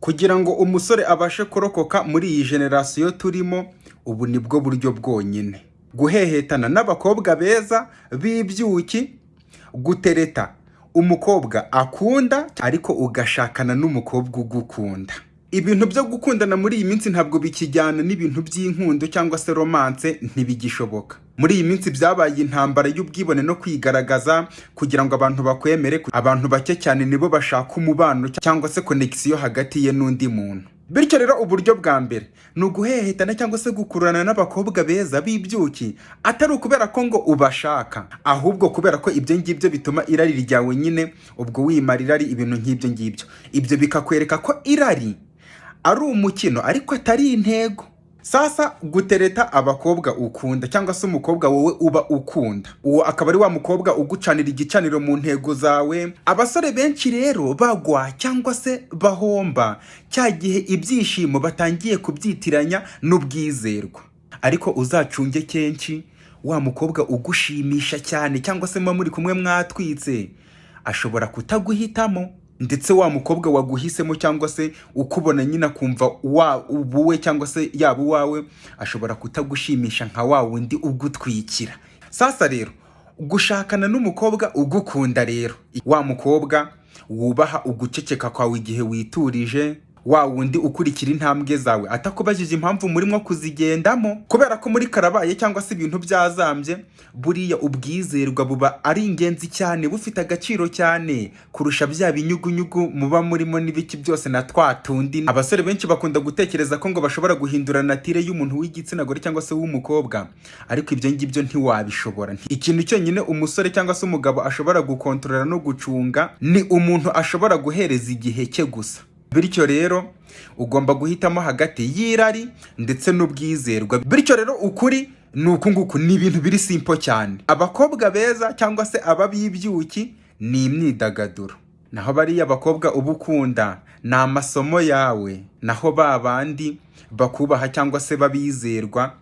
kugira ngo umusore abashe kurokoka muri iyi generasiyo turimo, ubu nibwo buryo bwonyine: guhehetana n'abakobwa beza b'ibyuki, gutereta umukobwa akunda ariko ugashakana n'umukobwa ugukunda. Ibintu byo gukundana muri iyi minsi ntabwo bikijyana n'ibintu by'inkundo cyangwa se romance, ntibigishoboka. Muri iyi minsi byabaye intambara y'ubwibone no kwigaragaza kugira ngo abantu bakwemere. Abantu bake cyane nibo bashaka umubano cyangwa se connection hagati ye n'undi muntu. Bityo rero uburyo bwa mbere ni uguhehetana cyangwa se gukururana n'abakobwa beza b'ibyuki, atari ukubera ko ngo ubashaka, ahubwo kubera ko ibyo ngibyo bituma irari ryawe nyine ubwo wimara irari ibintu nk'ibyo ngibyo. Ibyo bikakwereka ko irari ari umukino ariko atari intego. Sasa gutereta abakobwa ukunda cyangwa se umukobwa wowe uba ukunda, uwo akaba ari wa mukobwa ugucanira igicaniro mu ntego zawe. Abasore benshi rero bagwa cyangwa se bahomba cya gihe ibyishimo batangiye kubyitiranya n'ubwizerwa. Ariko uzacunge kenshi wa mukobwa ugushimisha cyane cyangwa se muba muri kumwe mwatwitse ashobora kutaguhitamo, ndetse wa mukobwa waguhisemo cyangwa se ukubona nyine akumva ubuwe cyangwa se yaba uwawe ashobora kutagushimisha nka wa wundi ugutwikira. Sasa rero gushakana n'umukobwa ugukunda rero, wa mukobwa wubaha uguceceka kwawe igihe witurije, wa wundi ukurikira intambwe zawe atakubajije impamvu murimo kuzigendamo, kubera ko muri karabaye cyangwa se ibintu byazambye. Buriya ubwizerwa buba ari ingenzi cyane, bufite agaciro cyane kurusha bya binyugunyugu muba murimo n'ibiki byose na twatundi. Abasore benshi bakunda gutekereza ko ngo bashobora guhindura natire y'umuntu w'igitsina gore cyangwa se w'umukobwa, ariko ibyo ngibyo ntiwabishobora. Ikintu cyonyine umusore cyangwa se umugabo ashobora gukontorora no gucunga ni umuntu ashobora guhereza igihe cye gusa. Bityo rero ugomba guhitamo hagati y'irari ndetse n'ubwizerwa. Bityo rero ukuri ni uku ni ibintu biri simple cyane. Abakobwa beza cyangwa se ababibyuki ni imyidagaduro, naho bariya abakobwa uba ukunda ni amasomo yawe. Naho babandi bakubaha cyangwa se babizerwa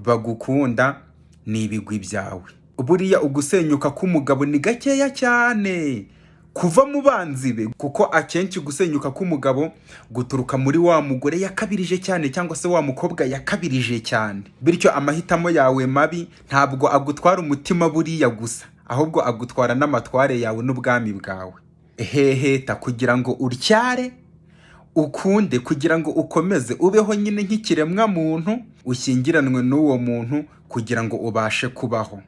bagukunda ni ibigwi byawe. Buriya ugusenyuka k'umugabo ni gakeya cyane kuva mu banzi be, kuko akenshi gusenyuka k'umugabo guturuka muri wa mugore yakabirije cyane cyangwa se wa mukobwa yakabirije cyane. Bityo amahitamo yawe mabi ntabwo agutwara umutima buriya gusa, ahubwo agutwara n'amatware yawe n'ubwami bwawe. Heheta kugira ngo uryare, ukunde kugira ngo ukomeze ubeho nyine nk'ikiremwa muntu, ushyingiranwe n'uwo muntu kugira ngo ubashe kubaho.